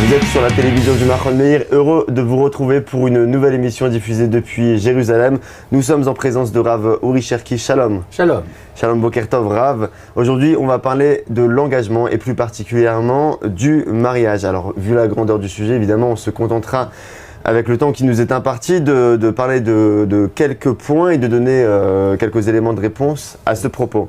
Vous êtes sur la télévision du Machon Meir, heureux de vous retrouver pour une nouvelle émission diffusée depuis Jérusalem. Nous sommes en présence de Rav Uri Cherki. Shalom. Shalom. Shalom Boker Tov Rav. Aujourd'hui, on va parler de l'engagement et plus particulièrement du mariage. Alors, vu la grandeur du sujet, évidemment, on se contentera avec le temps qui nous est imparti de parler de quelques points et de donner quelques éléments de réponse à ce propos.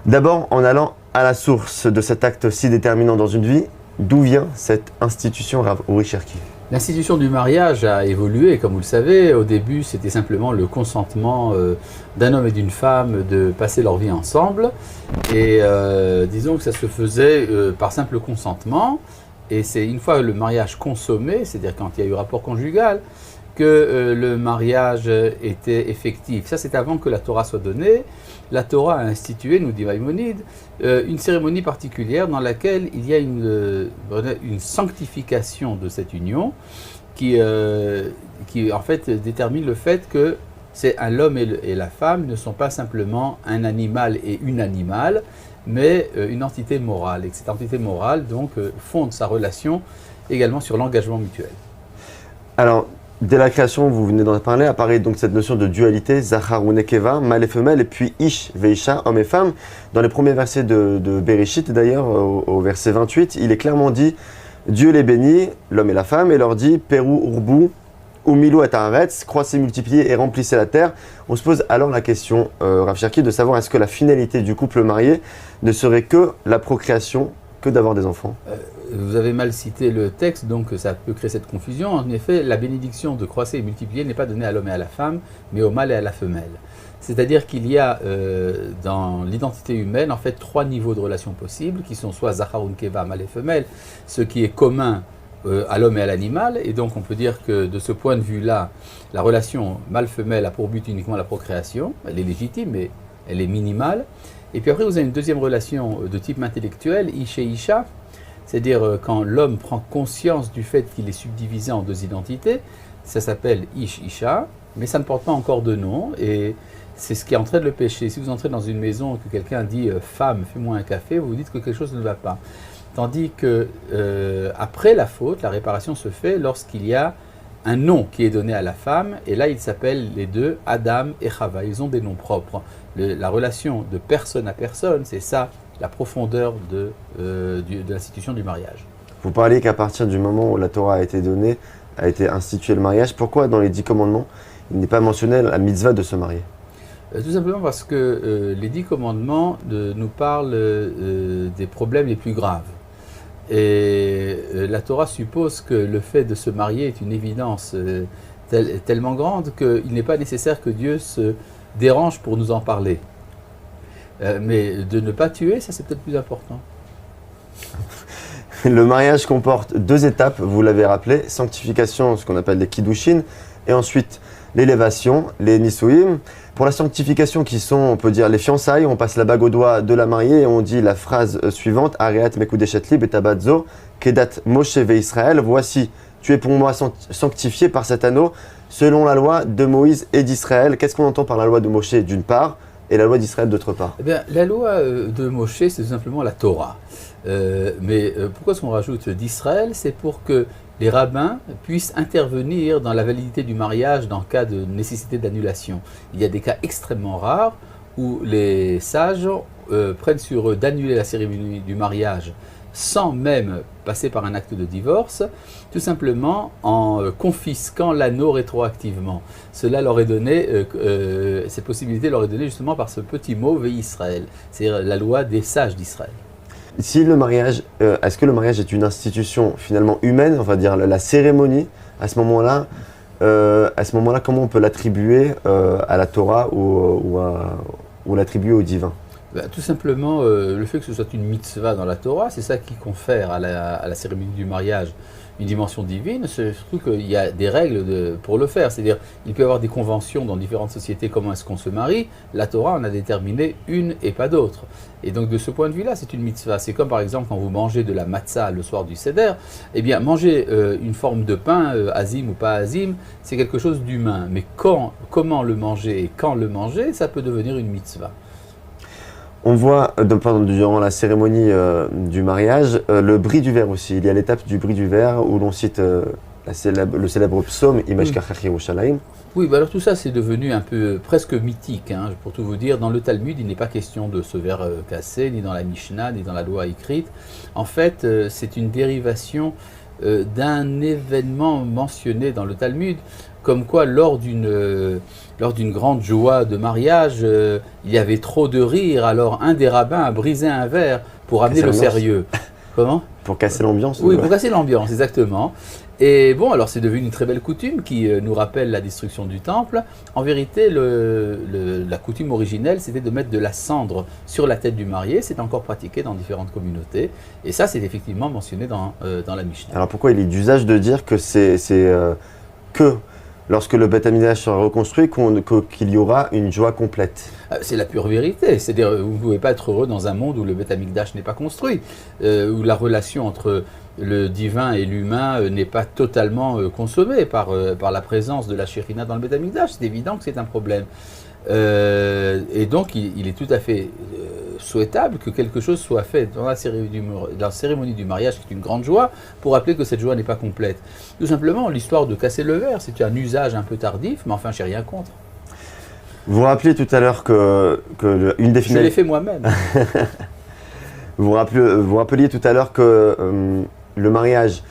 D'abord, en allant à la source de cet acte si déterminant dans une vie, d'où vient cette institution Rav Uri Cherki? L'institution du mariage a évolué, comme vous le savez. Au début, c'était simplement le consentement d'un homme et d'une femme de passer leur vie ensemble. Et disons que ça se faisait par simple consentement. Et c'est une fois le mariage consommé, c'est-à-dire quand il y a eu rapport conjugal, que le mariage était effectif. Ça, c'est avant que la Torah soit donnée. La Torah a institué, nous dit Maïmonide, une cérémonie particulière dans laquelle il y a une sanctification de cette union qui en fait détermine le fait que c'est l'homme et la femme ne sont pas simplement un animal et une animale, mais une entité morale. Et que cette entité morale donc fonde sa relation également sur l'engagement mutuel. Alors, dès la création, vous venez d'en parler, apparaît donc cette notion de dualité, Zachar ou Nekeva, mâle et femelle, et puis Ish, Veisha, homme et femme. Dans les premiers versets de Bereshit, d'ailleurs, au verset 28, il est clairement dit Dieu les bénit, l'homme et la femme, et leur dit Peru urbu, umilou et haaretz, croissez, multipliez et remplissez la terre. On se pose alors la question, Rav Cherki, de savoir est-ce que la finalité du couple marié ne serait que la procréation, que d'avoir des enfants? Vous avez mal cité le texte, donc ça peut créer cette confusion. En effet, la bénédiction de croître et multiplier n'est pas donnée à l'homme et à la femme, mais au mâle et à la femelle. C'est-à-dire qu'il y a dans l'identité humaine, en fait, trois niveaux de relations possibles, qui sont soit Zachar ou Nekeva, mâle et femelle, ce qui est commun à l'homme et à l'animal. Et donc on peut dire que de ce point de vue-là, la relation mâle-femelle a pour but uniquement la procréation. Elle est légitime, mais elle est minimale. Et puis après, vous avez une deuxième relation de type intellectuel, Ish et Isha. C'est-à-dire quand l'homme prend conscience du fait qu'il est subdivisé en deux identités, ça s'appelle Ish-Isha, mais ça ne porte pas encore de nom, et c'est ce qui entraîne le péché. Si vous entrez dans une maison et que quelqu'un dit « femme, fais-moi un café », vous vous dites que quelque chose ne va pas. Tandis que après la faute, la réparation se fait lorsqu'il y a un nom qui est donné à la femme, et là ils s'appellent les deux Adam et Chava, ils ont des noms propres. La relation de personne à personne, c'est ça la profondeur de l'institution du mariage. Vous parliez qu'à partir du moment où la Torah a été donnée, a été institué le mariage, pourquoi dans les 10 commandements, il n'est pas mentionné la mitzvah de se marier? Tout simplement parce que les 10 commandements nous parlent des problèmes les plus graves. Et la Torah suppose que le fait de se marier est une évidence tellement grande qu'il n'est pas nécessaire que Dieu se dérange pour nous en parler. Mais de ne pas tuer, ça c'est peut-être plus important. Le mariage comporte deux étapes, vous l'avez rappelé, sanctification, ce qu'on appelle les kiddushin, et ensuite l'élévation, les nisuim. Pour la sanctification qui sont, on peut dire, les fiançailles, on passe la bague au doigt de la mariée et on dit la phrase suivante, Areat mekudeshet li betabadzo, kedat Moshe ve Israël, voici, tu es pour moi sanctifié par cet anneau, selon la loi de Moïse et d'Israël. Qu'est-ce qu'on entend par la loi de Moshe d'une part et la loi d'Israël d'autre part? Eh bien, la loi de Moshe, c'est tout simplement la Torah. Mais pourquoi est-ce qu'on rajoute d'Israël? C'est pour que les rabbins puissent intervenir dans la validité du mariage dans le cas de nécessité d'annulation. Il y a des cas extrêmement rares où les sages prennent sur eux d'annuler la cérémonie du mariage sans même passer par un acte de divorce, tout simplement en confisquant l'anneau rétroactivement. Cela leur est donné, cette possibilité leur est donnée justement par ce petit mot Ve Israël, c'est-à-dire la loi des sages d'Israël. Si le mariage, est-ce que le mariage est une institution finalement humaine, on va dire la cérémonie, à ce moment-là, comment on peut l'attribuer à la Torah ou l'attribuer au divin? Tout simplement, le fait que ce soit une mitzvah dans la Torah, c'est ça qui confère à la cérémonie du mariage une dimension divine. C'est surtout qu'il y a des règles pour le faire. C'est-à-dire, il peut y avoir des conventions dans différentes sociétés, comment est-ce qu'on se marie. La Torah en a déterminé une et pas d'autre. Et donc, de ce point de vue-là, c'est une mitzvah. C'est comme, par exemple, quand vous mangez de la matzah le soir du seder, eh bien, manger une forme de pain, azim ou pas azim, c'est quelque chose d'humain. Mais comment le manger et quand le manger, ça peut devenir une mitzvah. On voit durant la cérémonie du mariage le bris du verre aussi. Il y a l'étape du bris du verre où l'on cite le célèbre psaume Imesh Kachach Yerushalayim. Oui, bah alors tout ça c'est devenu un peu presque mythique, hein, pour tout vous dire. Dans le Talmud, il n'est pas question de ce verre cassé, ni dans la Mishnah, ni dans la loi écrite. En fait, c'est une dérivation d'un événement mentionné dans le Talmud, comme quoi lors d'une grande joie de mariage, il y avait trop de rire, alors un des rabbins a brisé un verre pour amener le sérieux. Comment ? Pour casser l'ambiance. Oui, pour casser l'ambiance, exactement. Et bon, alors c'est devenu une très belle coutume qui nous rappelle la destruction du temple. En vérité, la coutume originelle, c'était de mettre de la cendre sur la tête du marié. C'est encore pratiqué dans différentes communautés. Et ça, c'est effectivement mentionné dans la Mishnah. Alors pourquoi il est d'usage de dire que c'est que lorsque le Beth Amikdash sera reconstruit, qu'il y aura une joie complète? C'est la pure vérité. C'est-à-dire, vous ne pouvez pas être heureux dans un monde où le Beth Amikdash n'est pas construit, où la relation entre le divin et l'humain n'est pas totalement consommée par la présence de la Shekhinah dans le Beth Amikdash. C'est évident que c'est un problème. Et donc, il est tout à fait souhaitable que quelque chose soit fait dans la cérémonie du mariage, qui est une grande joie, pour rappeler que cette joie n'est pas complète. Tout simplement, l'histoire de casser le verre, c'est un usage un peu tardif, mais enfin, je n'ai rien contre. Vous rappeliez tout à l'heure une des finalités... Je l'ai fait moi-même. Vous rappeliez tout à l'heure que le mariage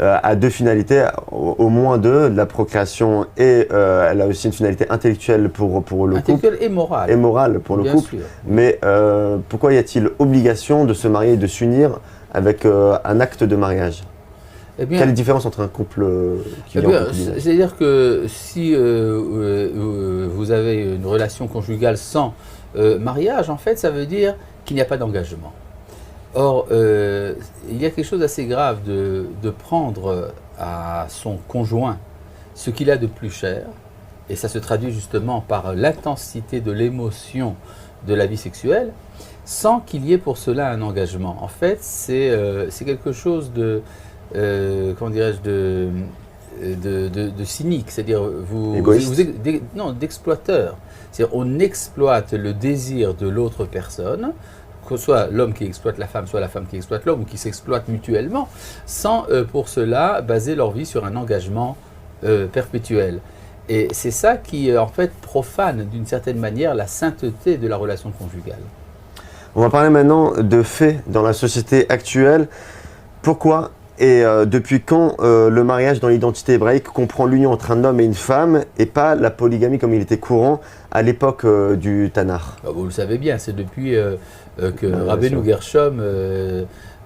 a deux finalités, au moins deux, la procréation, et elle a aussi une finalité intellectuelle pour le couple. Intellectuelle et morale. Et morale pour le couple. Sûr. Mais pourquoi y a-t-il obligation de se marier et de s'unir avec un acte de mariage? Eh bien, quelle est la différence entre un couple qui vit en couple? C'est-à-dire que si vous avez une relation conjugale sans mariage, en fait, ça veut dire qu'il n'y a pas d'engagement. Or, il y a quelque chose d'assez grave de prendre à son conjoint ce qu'il a de plus cher, et ça se traduit justement par l'intensité de l'émotion de la vie sexuelle, sans qu'il y ait pour cela un engagement. En fait, c'est quelque chose comment dirais-je, de cynique, c'est-à-dire d'exploiteur. C'est-à-dire on exploite le désir de l'autre personne, que ce soit l'homme qui exploite la femme, soit la femme qui exploite l'homme, ou qui s'exploitent mutuellement, sans pour cela baser leur vie sur un engagement perpétuel. Et c'est ça qui, en fait, profane d'une certaine manière la sainteté de la relation conjugale. On va parler maintenant de faits dans la société actuelle. Pourquoi et depuis quand le mariage dans l'identité hébraïque comprend l'union entre un homme et une femme et pas la polygamie comme il était courant à l'époque du Tanakh? Vous le savez bien, c'est depuis que Rabbeinu Gershom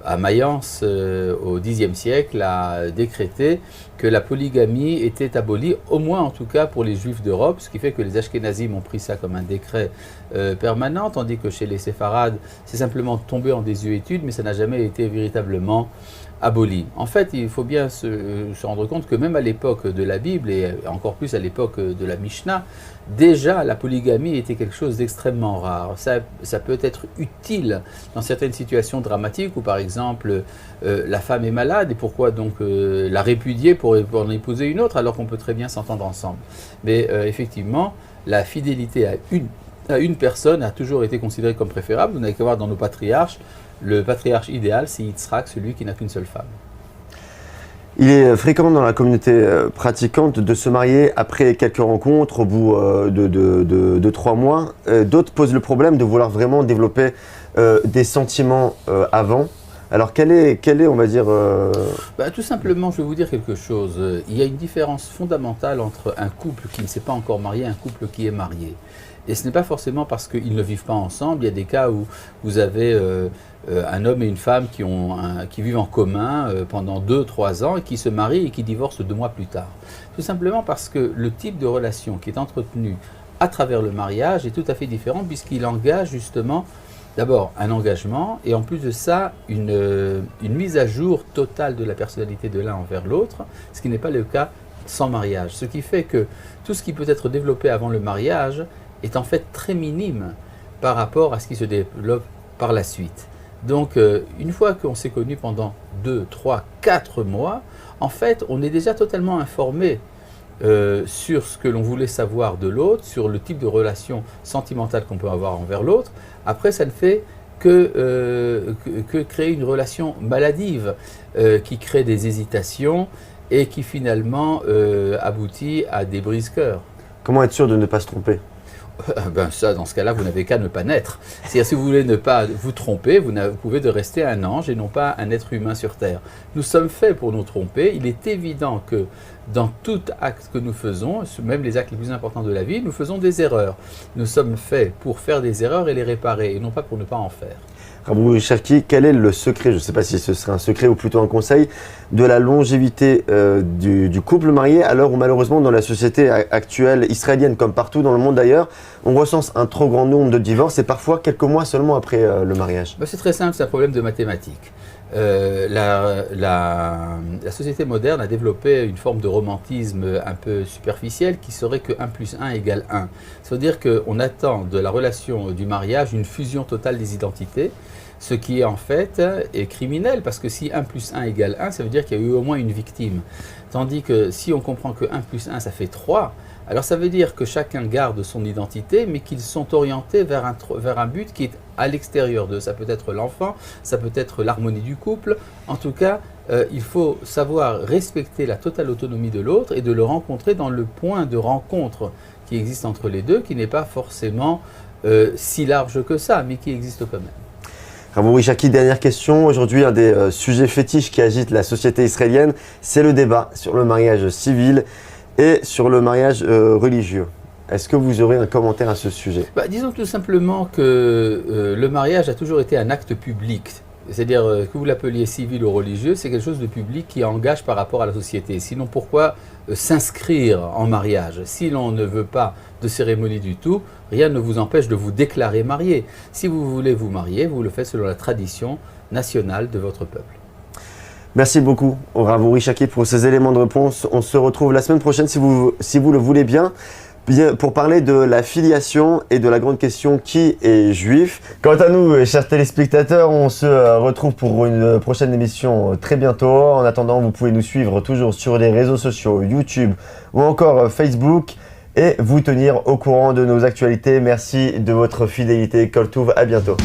à Mayence au Xe siècle a décrété que la polygamie était abolie, au moins en tout cas pour les Juifs d'Europe, ce qui fait que les Ashkénazim ont pris ça comme un décret permanent, tandis que chez les Séfarades, c'est simplement tombé en désuétude, mais ça n'a jamais été véritablement aboli. En fait, il faut bien se rendre compte que même à l'époque de la Bible, et encore plus à l'époque de la Mishnah, déjà la polygamie était quelque chose d'extrêmement rare. Ça peut être utile dans certaines situations dramatiques où par exemple la femme est malade et pourquoi donc la répudier pour en épouser une autre alors qu'on peut très bien s'entendre ensemble. Mais effectivement, la fidélité à une personne a toujours été considérée comme préférable. Vous n'avez qu'à voir dans nos patriarches. Le patriarche idéal, c'est Yitzhak, celui qui n'a qu'une seule femme. Il est fréquent dans la communauté pratiquante de se marier après quelques rencontres au bout de 3 mois. D'autres posent le problème de vouloir vraiment développer des sentiments avant. Alors quel est, on va dire... Tout simplement, je vais vous dire quelque chose. Il y a une différence fondamentale entre un couple qui ne s'est pas encore marié et un couple qui est marié. Et ce n'est pas forcément parce qu'ils ne vivent pas ensemble. Il y a des cas où vous avez un homme et une femme qui vivent en commun pendant 2-3 ans et qui se marient et qui divorcent 2 mois plus tard. Tout simplement parce que le type de relation qui est entretenu à travers le mariage est tout à fait différent puisqu'il engage justement d'abord un engagement et en plus de ça une mise à jour totale de la personnalité de l'un envers l'autre, ce qui n'est pas le cas sans mariage. Ce qui fait que tout ce qui peut être développé avant le mariage est en fait très minime par rapport à ce qui se développe par la suite. Donc, une fois qu'on s'est connu pendant 2, 3, 4 mois, en fait, on est déjà totalement informé sur ce que l'on voulait savoir de l'autre, sur le type de relation sentimentale qu'on peut avoir envers l'autre, après ça ne fait que créer une relation maladive qui crée des hésitations et qui finalement aboutit à des brise-cœurs. Comment être sûr de ne pas se tromper? Ben ça, dans ce cas-là, vous n'avez qu'à ne pas naître. C'est-à-dire, si vous voulez ne pas vous tromper, vous pouvez de rester un ange et non pas un être humain sur Terre. Nous sommes faits pour nous tromper. Il est évident que dans tout acte que nous faisons, même les actes les plus importants de la vie, nous faisons des erreurs. Nous sommes faits pour faire des erreurs et les réparer, et non pas pour ne pas en faire. Rabbi Cherki, quel est le secret, je ne sais pas si ce serait un secret ou plutôt un conseil, de la longévité du couple marié, à l'heure où malheureusement dans la société actuelle israélienne, comme partout dans le monde d'ailleurs, on recense un trop grand nombre de divorces et parfois quelques mois seulement après le mariage? C'est très simple, c'est un problème de mathématiques. La société moderne a développé une forme de romantisme un peu superficiel qui serait que 1 + 1 = 1. Ça veut dire qu'on attend de la relation du mariage une fusion totale des identités, ce qui en fait est criminel, parce que si 1 + 1 = 1, ça veut dire qu'il y a eu au moins une victime. Tandis que si on comprend que 1 + 1 ça fait 3, alors ça veut dire que chacun garde son identité, mais qu'ils sont orientés vers un but qui est à l'extérieur d'eux. Ça peut être l'enfant, ça peut être l'harmonie du couple. En tout cas, il faut savoir respecter la totale autonomie de l'autre et de le rencontrer dans le point de rencontre qui existe entre les deux, qui n'est pas forcément si large que ça, mais qui existe quand même. Rabbi Cherki, dernière question. Aujourd'hui, un des sujets fétiches qui agitent la société israélienne, c'est le débat sur le mariage civil et sur le mariage religieux. Est-ce que vous aurez un commentaire à ce sujet? Disons tout simplement que le mariage a toujours été un acte public. C'est-à-dire que vous l'appeliez civil ou religieux, c'est quelque chose de public qui engage par rapport à la société. Sinon, pourquoi s'inscrire en mariage? Si l'on ne veut pas de cérémonie du tout, rien ne vous empêche de vous déclarer marié. Si vous voulez vous marier, vous le faites selon la tradition nationale de votre peuple. Merci beaucoup au Rabbi Cherki pour ces éléments de réponse. On se retrouve la semaine prochaine si vous le voulez bien, pour parler de la filiation et de la grande question qui est juif. Quant à nous, chers téléspectateurs, on se retrouve pour une prochaine émission très bientôt. En attendant, vous pouvez nous suivre toujours sur les réseaux sociaux, YouTube ou encore Facebook, et vous tenir au courant de nos actualités. Merci de votre fidélité. Kol Tuv, à bientôt.